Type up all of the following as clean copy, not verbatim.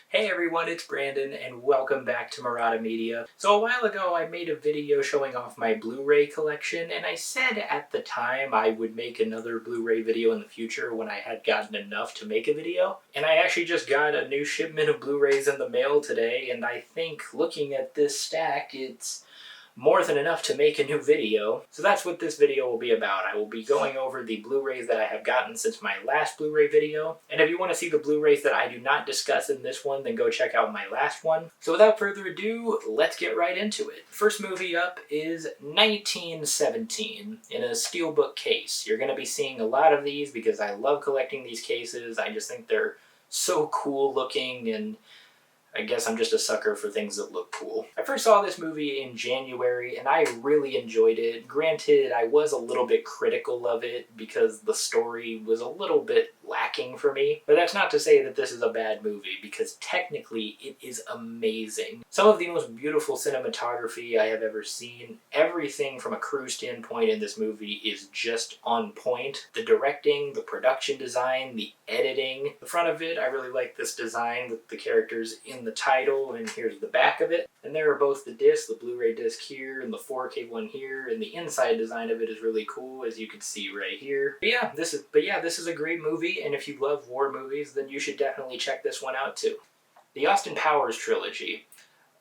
Hey everyone, it's Brandon and welcome back to Murata Media. So a while ago I made a video showing off my Blu Ray collection, and I said at the time I would make another Blu Ray video in the future when I had gotten enough to make a video. And I actually just got a new shipment of Blu Rays in the mail today, and I think looking at this stack it's more than enough to make a new video. So that's what this video will be about. I will be going over the Blu-rays that I have gotten since my last Blu-ray video. And if you want to see the Blu-rays that I do not discuss in this one, then go check out my last one. So without further ado, let's get right into it. First movie up is 1917 in a steelbook case. You're going to be seeing a lot of these because I love collecting these cases. I just think they're so cool looking, and I guess I'm just a sucker for things that look cool. I first saw this movie in January and I really enjoyed it. Granted, I was a little bit critical of it because the story was a little bit lacking for me. But that's not to say that this is a bad movie, because technically it is amazing. Some of the most beautiful cinematography I have ever seen. Everything from a crew standpoint in this movie is just on point. The directing, the production design, the editing. The front of it, I really like this design with the characters in the title, and here's the back of it. And there are both the discs, the Blu-ray disc here and the 4K one here, and the inside design of it is really cool, as you can see right here. But yeah, this is a great movie, and if you love war movies, then you should definitely check this one out too. The Austin Powers trilogy.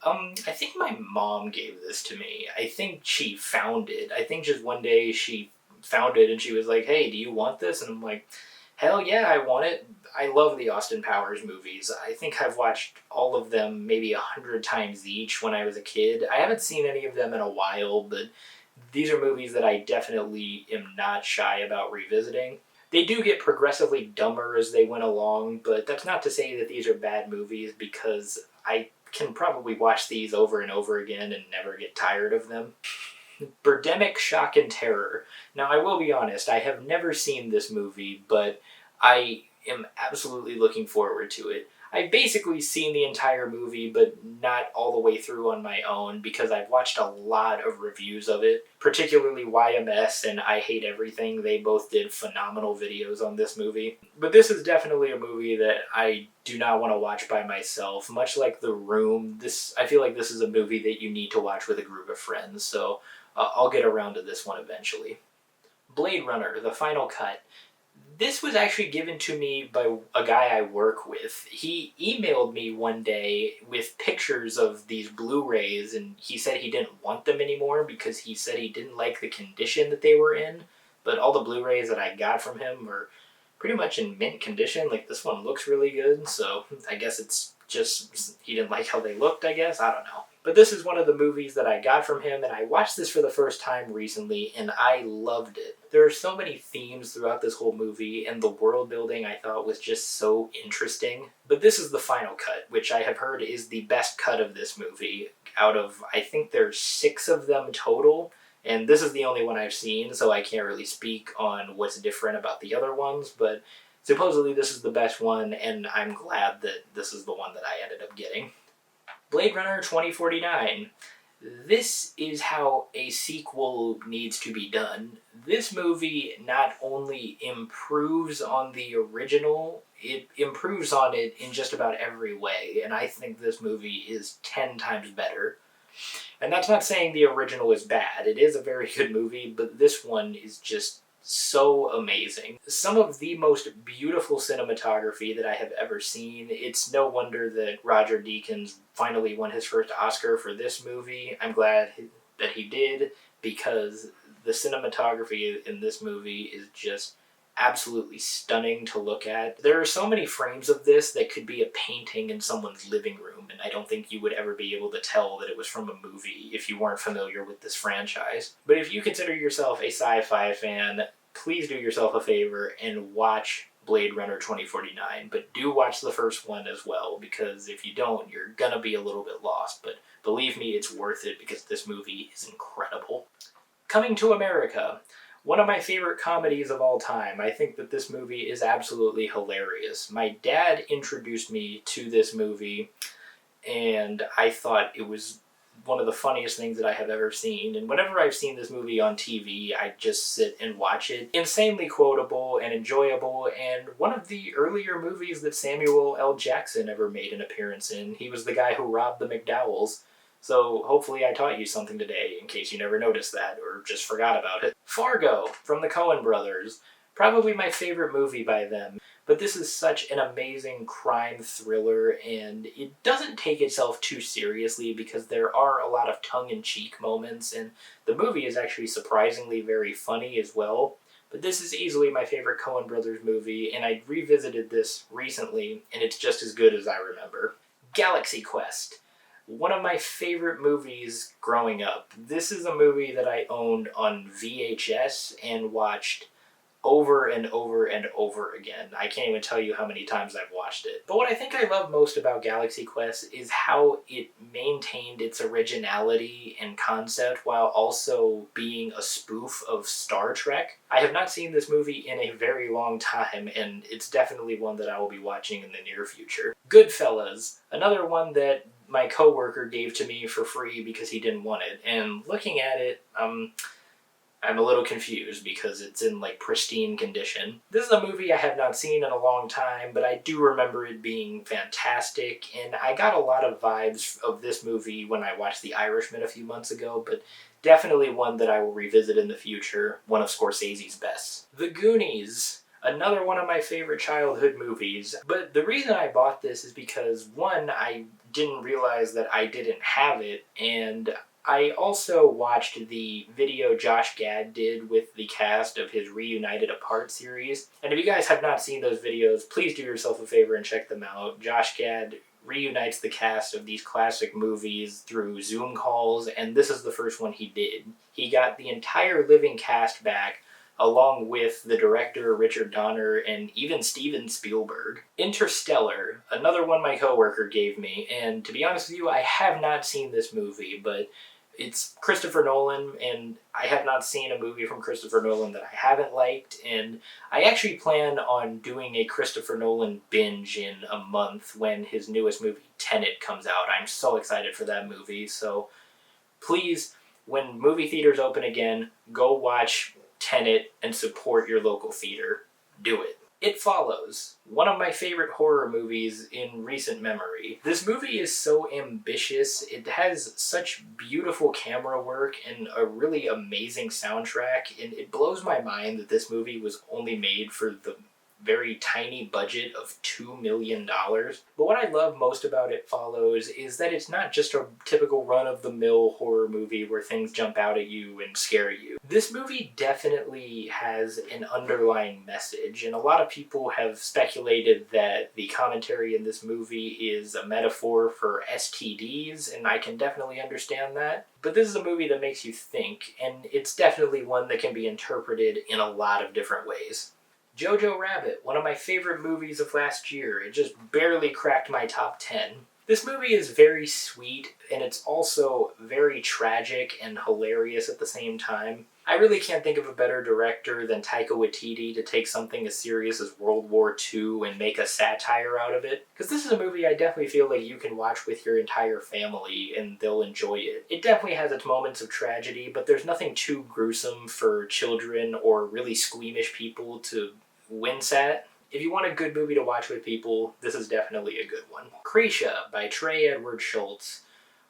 I think my mom gave this to me. I think she found it. I think just one day she found it and she was like, "Hey, do you want this?" And I'm like, "Hell yeah, I want it." I love the Austin Powers movies. I think I've watched all of them maybe 100 times each when I was a kid. I haven't seen any of them in a while, but these are movies that I definitely am not shy about revisiting. They do get progressively dumber as they went along, but that's not to say that these are bad movies, because I can probably watch these over and over again and never get tired of them. Burdemic, Shock and Terror. Now, I will be honest, I have never seen this movie, but I am absolutely looking forward to it. I've basically seen the entire movie, but not all the way through on my own, because I've watched a lot of reviews of it, particularly YMS and I Hate Everything. They both did phenomenal videos on this movie. But this is definitely a movie that I do not want to watch by myself. Much like The Room, I feel like this is a movie that you need to watch with a group of friends, so I'll get around to this one eventually. Blade Runner, The Final Cut. This was actually given to me by a guy I work with. He emailed me one day with pictures of these Blu-rays, and he said he didn't want them anymore because he said he didn't like the condition that they were in. But all the Blu-rays that I got from him were pretty much in mint condition. Like, this one looks really good, so I guess it's just he didn't like how they looked, I guess. I don't know. But this is one of the movies that I got from him, and I watched this for the first time recently, and I loved it. There are so many themes throughout this whole movie, and the world building I thought was just so interesting. But this is the final cut, which I have heard is the best cut of this movie. Out of, I think there's 6 of them total, and this is the only one I've seen, so I can't really speak on what's different about the other ones, but supposedly this is the best one, and I'm glad that this is the one that I ended up getting. Blade Runner 2049. This is how a sequel needs to be done. This movie not only improves on the original, it improves on it in just about every way, and I think this movie is 10 times better. And that's not saying the original is bad. It is a very good movie, but this one is just so amazing. Some of the most beautiful cinematography that I have ever seen. It's no wonder that Roger Deakins finally won his first Oscar for this movie. I'm glad that he did, because the cinematography in this movie is just absolutely stunning to look at. There are so many frames of this that could be a painting in someone's living room, and I don't think you would ever be able to tell that it was from a movie if you weren't familiar with this franchise. But if you consider yourself a sci-fi fan, please do yourself a favor and watch Blade Runner 2049, but do watch the first one as well, because if you don't, you're gonna be a little bit lost, but believe me, it's worth it because this movie is incredible. Coming to America. One of my favorite comedies of all time. I think that this movie is absolutely hilarious. My dad introduced me to this movie, and I thought it was one of the funniest things that I have ever seen, and whenever I've seen this movie on TV, I just sit and watch it. Insanely quotable and enjoyable, and one of the earlier movies that Samuel L. Jackson ever made an appearance in. He was the guy who robbed the McDowells. So hopefully I taught you something today, in case you never noticed that, or just forgot about it. Fargo, from the Coen brothers. Probably my favorite movie by them. But this is such an amazing crime thriller, and it doesn't take itself too seriously because there are a lot of tongue-in-cheek moments, and the movie is actually surprisingly very funny as well. But this is easily my favorite Coen brothers movie, and I revisited this recently, and it's just as good as I remember. Galaxy Quest. One of my favorite movies growing up. This is a movie that I owned on VHS and watched over and over and over again. I can't even tell you how many times I've watched it. But what I think I love most about Galaxy Quest is how it maintained its originality and concept while also being a spoof of Star Trek. I have not seen this movie in a very long time, and it's definitely one that I will be watching in the near future. Goodfellas, another one that my coworker gave to me for free because he didn't want it. And looking at it, I'm a little confused because it's in like pristine condition. This is a movie I have not seen in a long time, but I do remember it being fantastic, and I got a lot of vibes of this movie when I watched The Irishman a few months ago, but definitely one that I will revisit in the future, one of Scorsese's best. The Goonies. Another one of my favorite childhood movies, but the reason I bought this is because, one, I didn't realize that I didn't have it, and I also watched the video Josh Gad did with the cast of his Reunited Apart series. And if you guys have not seen those videos, please do yourself a favor and check them out. Josh Gad reunites the cast of these classic movies through Zoom calls, and this is the first one he did. He got the entire living cast back, along with the director Richard Donner and even Steven Spielberg. Interstellar, another one my coworker gave me, and to be honest with you, I have not seen this movie, but it's Christopher Nolan, and I have not seen a movie from Christopher Nolan that I haven't liked, and I actually plan on doing a Christopher Nolan binge in a month when his newest movie, Tenet, comes out. I'm so excited for that movie, so please, when movie theaters open again, go watch Tenet and support your local theater. Do it. It Follows, one of my favorite horror movies in recent memory. This movie is so ambitious, it has such beautiful camera work and a really amazing soundtrack, and it blows my mind that this movie was only made for the very tiny budget of $2 million. But what I love most about It Follows is that it's not just a typical run-of-the-mill horror movie where things jump out at you and scare you. This movie definitely has an underlying message, and a lot of people have speculated that the commentary in this movie is a metaphor for STDs, and I can definitely understand that. But this is a movie that makes you think, and it's definitely one that can be interpreted in a lot of different ways. Joji Rabbit, one of my favorite movies of last year. It just barely cracked my top 10. This movie is very sweet, and it's also very tragic and hilarious at the same time. I really can't think of a better director than Taika Waititi to take something as serious as World War II and make a satire out of it. Because this is a movie I definitely feel like you can watch with your entire family and they'll enjoy it. It definitely has its moments of tragedy, but there's nothing too gruesome for children or really squeamish people to wince at. If you want a good movie to watch with people, this is definitely a good one. Cretia by Trey Edward Schultz.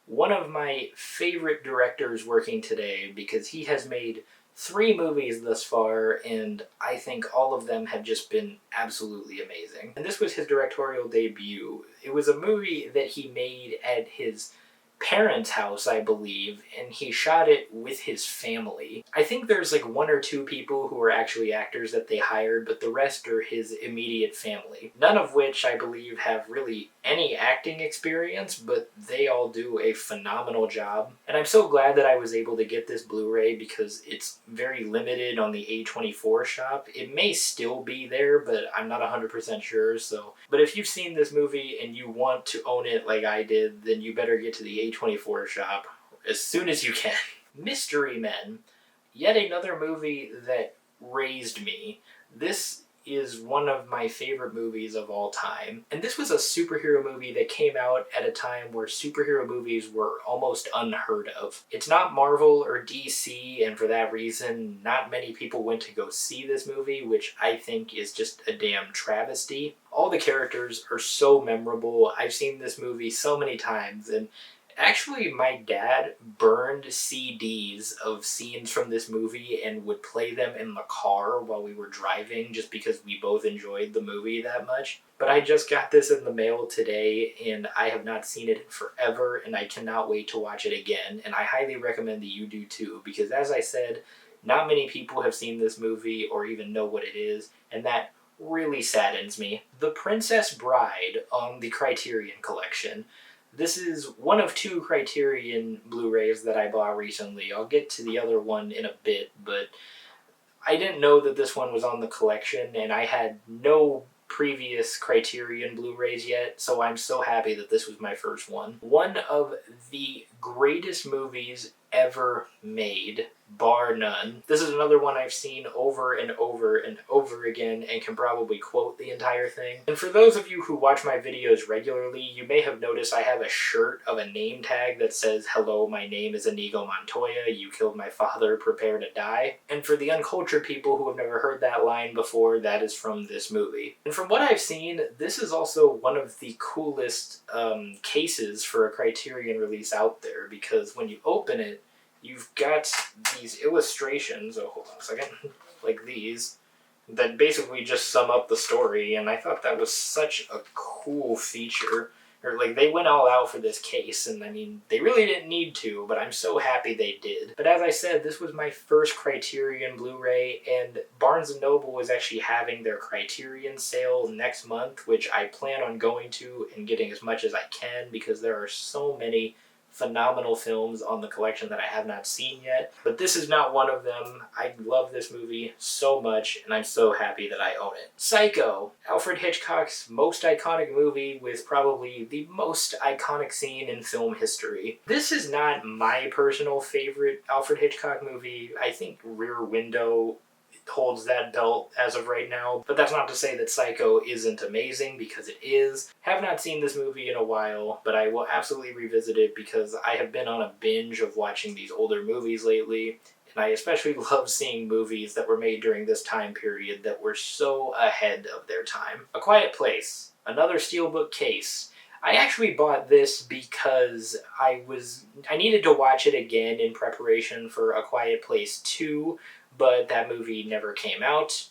One of my favorite directors working today because he has made 3 movies thus far, and I think all of them have just been absolutely amazing. And this was his directorial debut. It was a movie that he made at his parents' house, I believe, and he shot it with his family. I think there's like 1 or 2 people who are actually actors that they hired, but the rest are his immediate family. None of which I believe have really any acting experience, but they all do a phenomenal job. And I'm so glad that I was able to get this Blu-ray because it's very limited on the A24 shop. It may still be there, but I'm not 100% sure, so. But if you've seen this movie and you want to own it like I did, then you better get to the A24 shop as soon as you can. Mystery Men, yet another movie that raised me. This is one of my favorite movies of all time. And this was a superhero movie that came out at a time where superhero movies were almost unheard of. It's not Marvel or DC, and for that reason, not many people went to go see this movie, which I think is just a damn travesty. All the characters are so memorable. I've seen this movie so many times, and actually, my dad burned CDs of scenes from this movie and would play them in the car while we were driving just because we both enjoyed the movie that much. But I just got this in the mail today and I have not seen it in forever and I cannot wait to watch it again. And I highly recommend that you do too, because as I said, not many people have seen this movie or even know what it is, and that really saddens me. The Princess Bride on the Criterion Collection. This is one of 2 Criterion Blu-rays that I bought recently. I'll get to the other one in a bit, but I didn't know that this one was on the collection, and I had no previous Criterion Blu-rays yet, so I'm so happy that this was my first one. One of the greatest movies ever made, bar none. This is another one I've seen over and over and over again and can probably quote the entire thing. And for those of you who watch my videos regularly, you may have noticed I have a shirt of a name tag that says, "Hello, my name is Inigo Montoya, you killed my father, prepare to die." And for the uncultured people who have never heard that line before, that is from this movie. And from what I've seen, this is also one of the coolest cases for a Criterion release out there, because when you open it, you've got these illustrations, oh hold on a second, like these, that basically just sum up the story, and I thought that was such a cool feature. Or like, they went all out for this case, and I mean, they really didn't need to, but I'm so happy they did. But as I said, this was my first Criterion Blu-ray, and Barnes & Noble was actually having their Criterion sale next month, which I plan on going to and getting as much as I can, because there are so many phenomenal films on the collection that I have not seen yet, but this is not one of them. I love this movie so much, and I'm so happy that I own it. Psycho, Alfred Hitchcock's most iconic movie with probably the most iconic scene in film history. This is not my personal favorite Alfred Hitchcock movie. I think Rear Window holds that belt as of right now, but that's not to say that Psycho isn't amazing, because it is. Have not seen this movie in a while, but I will absolutely revisit it because I have been on a binge of watching these older movies lately, and I especially love seeing movies that were made during this time period that were so ahead of their time. A Quiet Place, another steelbook case. I actually bought this because I needed to watch it again in preparation for A Quiet Place 2, but that movie never came out.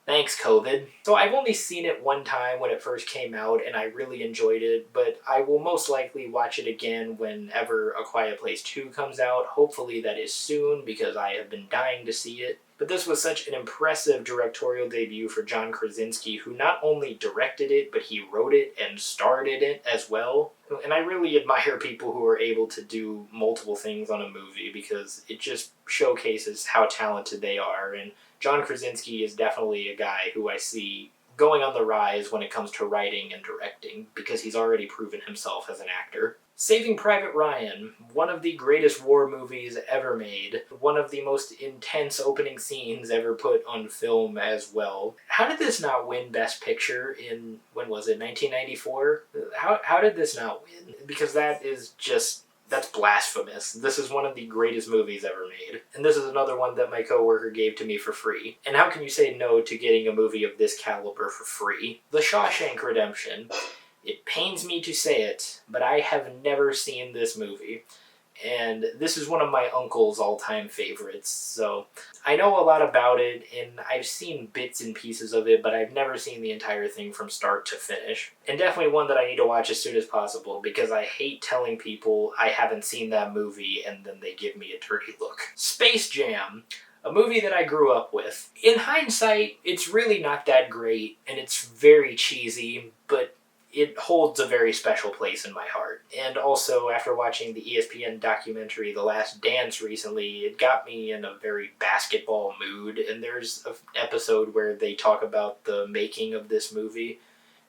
Thanks, COVID. So I've only seen it one time when it first came out, and I really enjoyed it, but I will most likely watch it again whenever A Quiet Place 2 comes out. Hopefully that is soon, because I have been dying to see it. But this was such an impressive directorial debut for John Krasinski, who not only directed it, but he wrote it and starred in it as well. And I really admire people who are able to do multiple things on a movie, because it just showcases how talented they are. And John Krasinski is definitely a guy who I see going on the rise when it comes to writing and directing, because he's already proven himself as an actor. Saving Private Ryan, one of the greatest war movies ever made, one of the most intense opening scenes ever put on film as well. How did this not win Best Picture in, when was it, 1994? How did this not win? Because that's blasphemous. This is one of the greatest movies ever made. And this is another one that my coworker gave to me for free. And how can you say no to getting a movie of this caliber for free? The Shawshank Redemption. It pains me to say it, but I have never seen this movie. And this is one of my uncle's all-time favorites, so I know a lot about it, and I've seen bits and pieces of it, but I've never seen the entire thing from start to finish. And definitely one that I need to watch as soon as possible, because I hate telling people I haven't seen that movie and then they give me a dirty look. Space Jam, a movie that I grew up with. In hindsight, it's really not that great, and it's very cheesy, but it holds a very special place in my heart. And also, after watching the ESPN documentary The Last Dance recently, it got me in a very basketball mood, and there's an episode where they talk about the making of this movie,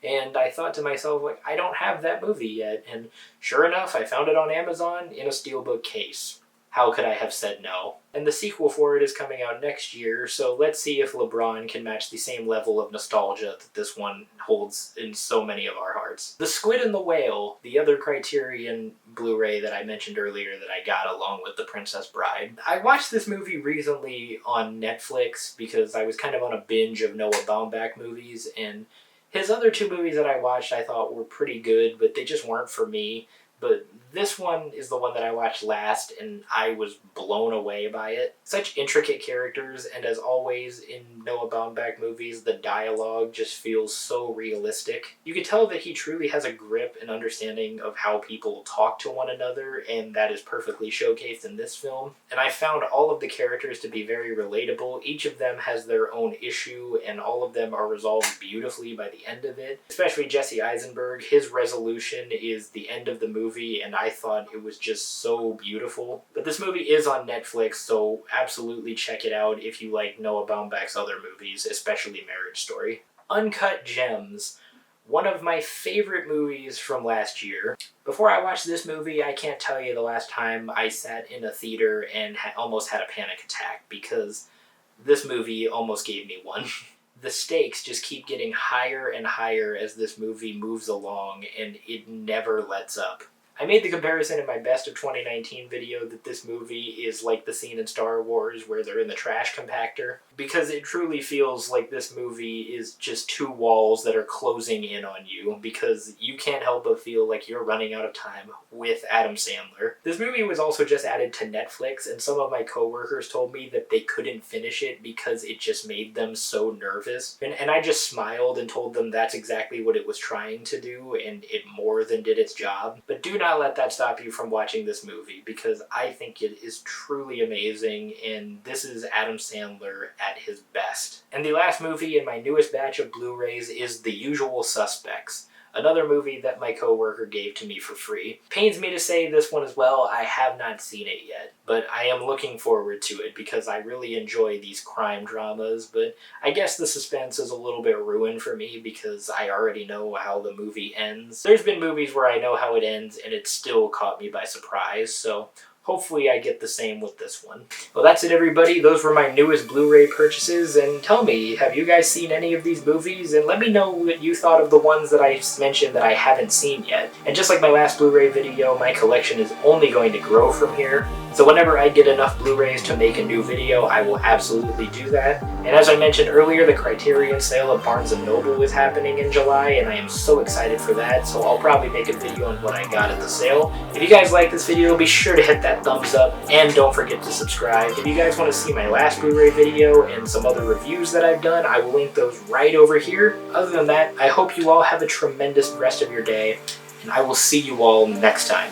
and I thought to myself, like, I don't have that movie yet, and sure enough, I found it on Amazon in a steelbook case. how could I have said no? And the sequel for it is coming out next year, so let's see if LeBron can match the same level of nostalgia that this one holds in so many of our hearts. The Squid and the Whale, the other Criterion Blu-ray that I mentioned earlier that I got along with The Princess Bride. I watched this movie recently on Netflix because I was kind of on a binge of Noah Baumbach movies, and his other two movies that I watched I thought were pretty good, but they just weren't for me. But this one is the one that I watched last, and I was blown away by it. Such intricate characters, and as always in Noah Baumbach movies, the dialogue just feels so realistic. You can tell that he truly has a grip and understanding of how people talk to one another, and that is perfectly showcased in this film. And I found all of the characters to be very relatable. Each of them has their own issue, and all of them are resolved beautifully by the end of it. Especially Jesse Eisenberg, his resolution is the end of the movie, and I thought it was just so beautiful. But this movie is on Netflix, so absolutely check it out if you like Noah Baumbach's other movies, especially Marriage Story. Uncut Gems, one of my favorite movies from last year. Before I watched this movie, I can't tell you the last time I sat in a theater and almost had a panic attack, because this movie almost gave me one. The stakes just keep getting higher and higher as this movie moves along, and it never lets up. I made the comparison in my Best of 2019 video that this movie is like the scene in Star Wars where they're in the trash compactor, because it truly feels like this movie is just two walls that are closing in on you, because you can't help but feel like you're running out of time with Adam Sandler. This movie was also just added to Netflix, and some of my coworkers told me that they couldn't finish it because it just made them so nervous. And I just smiled and told them that's exactly what it was trying to do, and it more than did its job. But do not let that stop you from watching this movie, because I think it is truly amazing, and this is Adam Sandler at his best. And the last movie in my newest batch of Blu-rays is The Usual Suspects, another movie that my coworker gave to me for free. Pains me to say this one as well, I have not seen it yet, but I am looking forward to it because I really enjoy these crime dramas, but I guess the suspense is a little bit ruined for me because I already know how the movie ends. There's been movies where I know how it ends and it still caught me by surprise, so hopefully I get the same with this one. Well, that's it, everybody. Those were my newest Blu-ray purchases, and tell me, have you guys seen any of these movies? And let me know what you thought of the ones that I mentioned that I haven't seen yet. And just like my last Blu-ray video, my collection is only going to grow from here. So whenever I get enough Blu-rays to make a new video, I will absolutely do that. And as I mentioned earlier, the Criterion sale at Barnes & Noble is happening in July, and I am so excited for that, so I'll probably make a video on what I got at the sale. If you guys like this video, be sure to hit that thumbs up, and don't forget to subscribe. If you guys want to see my last Blu-ray video and some other reviews that I've done, I will link those right over here. Other than that, I hope you all have a tremendous rest of your day, and I will see you all next time.